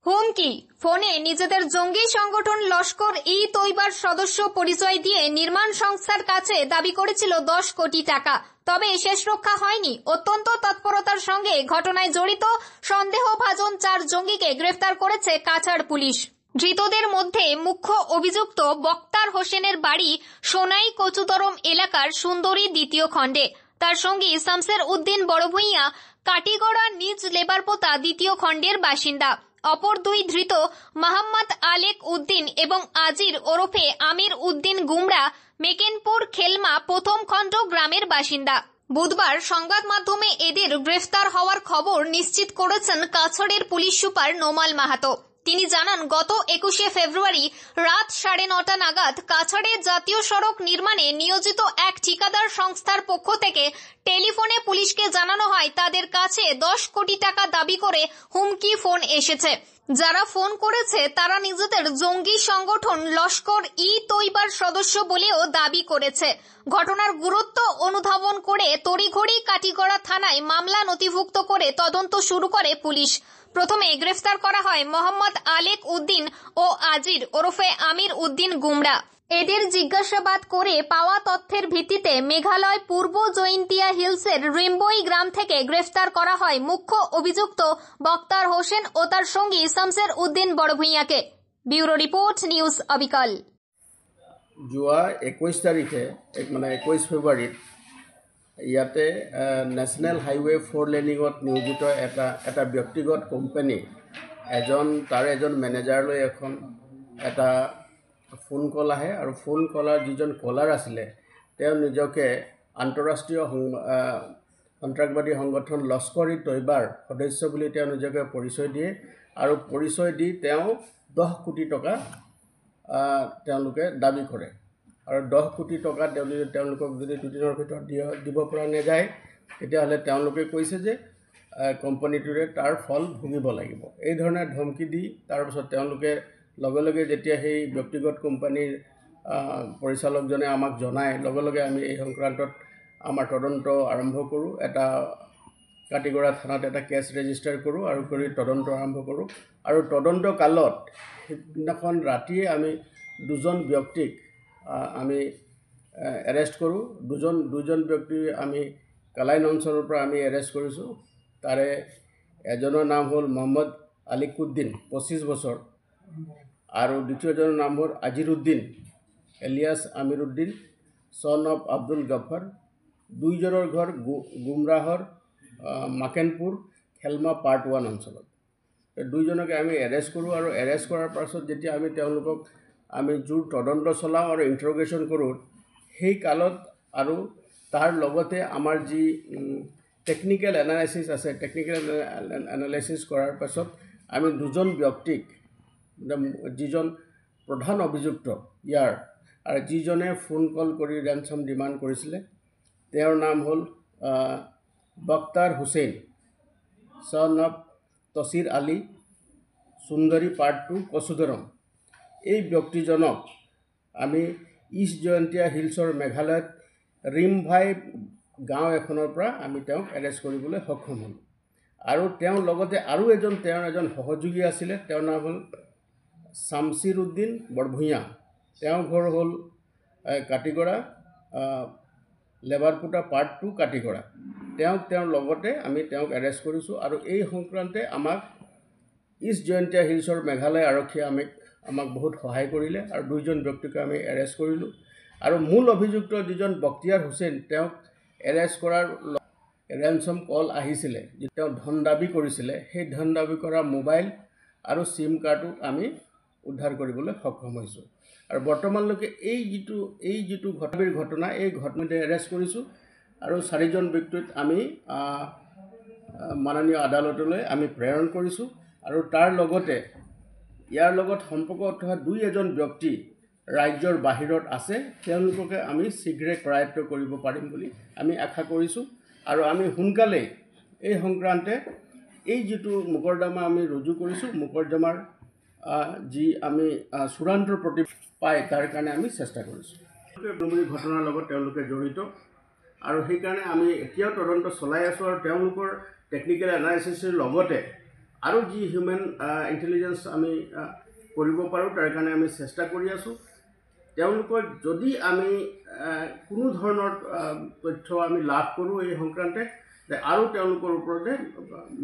হুমকি ফোনে নিজেদের জঙ্গি সংগঠন লস্কর ই তৈবার সদস্য পরিচয় দিয়ে নির্মাণ সংস্থার কাছে দাবি করেছিল 10 কোটি টাকা। তবে শেষ রক্ষা হয়নি। অত্যন্ত তৎপরতার সঙ্গে ঘটনায় জড়িত সন্দেহভাজন 4 জঙ্গিকে গ্রেফতার করেছে কাছাড় পুলিশ। ধৃতদের মধ্যে মুখ্য অভিযুক্ত বক্তার হোসেনের বাড়ি সোনাই কচুতরম এলাকার সুন্দরী দ্বিতীয় খণ্ডে। তার সঙ্গী শামসের উদ্দিন বড়ভূঁইয়া কাটিগড়া নিজ লেবারপোতা দ্বিতীয় খণ্ডের বাসিন্দা। অপর দুই ধৃত মোহাম্মদ আলেক উদ্দিন এবং আজির ওরফে আমির উদ্দিন গুমরা মেকেনপুর খেলমা প্রথম খণ্ড গ্রামের বাসিন্দা। বুধবার সংবাদ মাধ্যমে এদের গ্রেফতার হওয়ার খবর নিশ্চিত করেছেন কাছাড়ের পুলিশ সুপার নোমাল মাহাতো। তিনি জানান, গত 21শে ফেব্রুয়ারি রাত 9:30 নাগাদ কাছাড়ে জাতীয় সড়ক নির্মাণে নিয়োজিত এক ঠিকাদার সংস্থার পক্ষ থেকে টেলিফোনে পুলিশকে জানানো হয় তাদের কাছে 10 কোটি টাকা দাবি করে হুমকি ফোন এসেছে। যারা ফোন করেছে তারা নিজেদের জঙ্গি সংগঠন লস্কর ই তৈবার সদস্য বলেও দাবি করেছে। ঘটনার গুরুত্ব অনুধাবন করে তড়িঘড়ি কাটিগড়া থানায় মামলা নথিভুক্ত করে তদন্ত শুরু করে পুলিশ। প্রথমে গ্রেফতার করা হয় মোহাম্মদ আলেক উদ্দিন ও আজির ওরফে আমির উদ্দিন গুমরা। এদের জিজ্ঞাসাবাদ করে পাওয়া তথ্যের ভিত্তিতে মেঘালয় পূর্ব জৈন্তিয়া হিলসের রিম্বই গ্রাম থেকে গ্রেফতার করা হয় মুখ্য অভিযুক্ত বক্তার হোসেন ও তার সঙ্গী শামসের উদ্দিন বড়ভূঁইয়াকে। ব্যুরো ৰিপৰ্ট, নিউজ অবিকল। যোৱা 21 তাৰিখে মানে 21 ফেব্ৰুৱাৰীত ইয়াতে নেশ্যনেল হাইৱে 4 লেনিঙত নিয়োজিত এটা ব্যক্তিগত কোম্পানী তাৰ এজন মেনেজাৰলৈ এটা ফোন কল আহে আৰু ফোন কলাৰ যিজন কলাৰ আছিলে তেওঁ নিজকে আন্তঃৰাষ্ট্ৰীয় সন্ত্ৰাসবাদী সংগঠন লস্কৰ ই তৈবাৰ সদস্য বুলি তেওঁ নিজকে পৰিচয় দিয়ে আৰু পৰিচয় দি তেওঁ 10 কোটি টকা তেওঁলোকে দাবী কৰে আৰু 10 কোটি টকা তেওঁলোকক যদি দুদিনৰ ভিতৰত দিব পৰা নাযায় তেতিয়াহ'লে তেওঁলোকে কৈছে যে কোম্পানীটোৰে তাৰ ফল ভুগিব লাগিব। এই ধৰণে ধমকি দি তাৰপিছত তেওঁলোকে লগে লগে যেতিয়া সেই ব্যক্তিগত কোম্পানীৰ পৰিচালকজনে আমাক জনায় লগে লগে আমি এই সংক্ৰান্তত আমাৰ তদন্ত আৰম্ভ কৰোঁ। এটা কাটিগড়া থানাত এটা কেছ ৰেজিষ্টাৰ কৰোঁ আৰু কৰি তদন্ত আৰম্ভ কৰোঁ। আৰু তদন্ত কালত সেইদিনাখন ৰাতিয়ে আমি দুজন ব্যক্তিক আমি এৰেষ্ট কৰোঁ। দুজন ব্যক্তি আমি কালাইন অঞ্চলৰ পৰা আমি এৰেষ্ট কৰিছোঁ। তাৰে এজনৰ নাম হ'ল মোহাম্মদ আলিক উদ্দিন 25 বছৰ আৰু দ্বিতীয়জনৰ নাম হ'ল আজিৰ উদ্দিন এলিয়াছ আমিৰ উদ্দিন সন অফ আব্দুল গফাৰ। দুইজনৰ ঘৰ গুমৰাহৰ মাকেনপুৰ খেলমা পাৰ্ট 1 অঞ্চলত। দুইজনকে আমি এৰেষ্ট কৰোঁ আৰু এৰেষ্ট কৰাৰ পাছত যেতিয়া আমি তেওঁলোকক আমি জোৰ তদন্ত চলাওঁ আৰু ইণ্টাৰগেশ্যন কৰোঁ সেই কালত আৰু তাৰ লগতে আমাৰ যি টেকনিকেল এনালাইচিছ আছে টেকনিকেল এনালাইচিছ কৰাৰ পাছত আমি দুজন ব্যক্তিক যিজন প্ৰধান অভিযুক্ত ইয়াৰ আৰু যিজনে ফোন কল কৰি ৰেনচম ডিমাণ্ড কৰিছিলে তেওঁৰ নাম হ'ল Baktar Hossain son of Tasir Ali Sundari part 2 Kachudaram. এই ব্যক্তিজনক আমি ইষ্ট জয়ন্তীয়া হিলছৰ মেঘালয়ত ৰিমভাই গাঁও এখনৰ পৰা আমি তেওঁক এৰেষ্ট কৰিবলৈ সক্ষম হ'লোঁ। আৰু তেওঁৰ লগতে আৰু তেওঁৰ এজন সহযোগী আছিলে। তেওঁৰ নাম হ'ল শামসিৰ উদ্দিন বৰভূঁইয়া। তেওঁৰ ঘৰ হ'ল কাটিগড়া লেবাৰপোতা পাৰ্ট 2 কাটিগড়া। তেওঁৰ লগতে আমি তেওঁক এৰেষ্ট কৰিছোঁ আৰু এই সংক্ৰান্তে আমাক ইষ্ট জয়ন্তীয়া হিলছৰ মেঘালয় আৰক্ষীয়ে আমাক বহুত সহায় কৰিলে আৰু দুইজন ব্যক্তিক আমি এৰেষ্ট কৰিলোঁ। আৰু মূল অভিযুক্ত যিজন বক্তিয়াৰ হোসেন তেওঁক এৰেষ্ট কৰাৰ ৰেনচম কল আহিছিলে যে তেওঁ ধন দাবী কৰিছিলে সেই ধন দাবী কৰা মোবাইল আৰু সিম কাৰ্ডো আমি উদ্ধাৰ কৰিবলৈ সক্ষম হৈছোঁ। আৰু বৰ্তমানলৈকে এই যিটো ঘটনা এই ঘটনাতে এৰেষ্ট কৰিছোঁ আৰু 4জন ব্যক্তিক আমি মাননীয় আদালতলৈ আমি প্ৰেৰণ কৰিছোঁ। আৰু তাৰ লগতে ইয়াৰ লগত সম্পৰ্ক থকা এজন ব্যক্তি ৰাজ্যৰ বাহিৰত আছে তেওঁলোককে আমি শীঘ্ৰে কৰায়ত্ব কৰিব পাৰিম বুলি আমি আশা কৰিছোঁ। আৰু আমি সোনকালে এই সংক্ৰান্তে এই যিটো মোকৰ্দমা আমি ৰুজু কৰিছোঁ মোকৰ্দমাৰ যি আমি চূড়ান্ত প্ৰতি পায় তাৰ কাৰণে আমি চেষ্টা কৰিছোঁ। ঘটনাৰ লগত তেওঁলোকে জড়িত আৰু সেইকাৰণে আমি এতিয়াও তদন্ত চলাই আছোঁ আৰু তেওঁলোকৰ টেকনিকেল এনালাইচিছৰ লগতে আৰু যি হিউমেন ইণ্টেলিজেঞ্চ আমি কৰিব পাৰোঁ তাৰ কাৰণে আমি চেষ্টা কৰি আছোঁ। তেওঁলোকৰ যদি আমি কোনো ধৰণৰ তথ্য আমি লাভ কৰোঁ এই সংক্ৰান্তে আৰু তেওঁলোকৰ ওপৰতে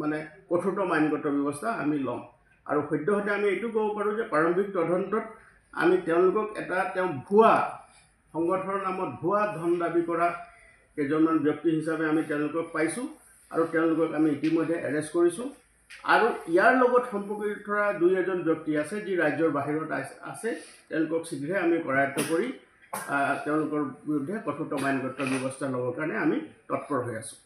মানে কঠোৰতম আইনগত ব্যৱস্থা আমি ল'ম। আৰু সদ্যহতে আমি এইটো ক'ব পাৰোঁ যে প্ৰাৰম্ভিক তদন্তত আমি তেওঁলোকক তেওঁ ভুৱা সংগঠনৰ নামত ভুৱা ধন দাবী কৰা কেইজনমান ব্যক্তি হিচাপে আমি তেওঁলোকক পাইছোঁ আৰু তেওঁলোকক আমি ইতিমধ্যে এৰেষ্ট কৰিছোঁ। আৰু ইয়াৰ লগত সম্পৰ্কিত থকা 2-এজন ব্যক্তি আছে যি ৰাজ্যৰ বাহিৰত আছে, তেওঁলোকক শীঘ্ৰে আমি কৰায়ত্ব কৰি তেওঁলোকৰ বিৰুদ্ধে কঠোৰতম আইনগত ব্যৱস্থা ল'বৰ কাৰণে আমি তৎপৰ হৈ আছোঁ।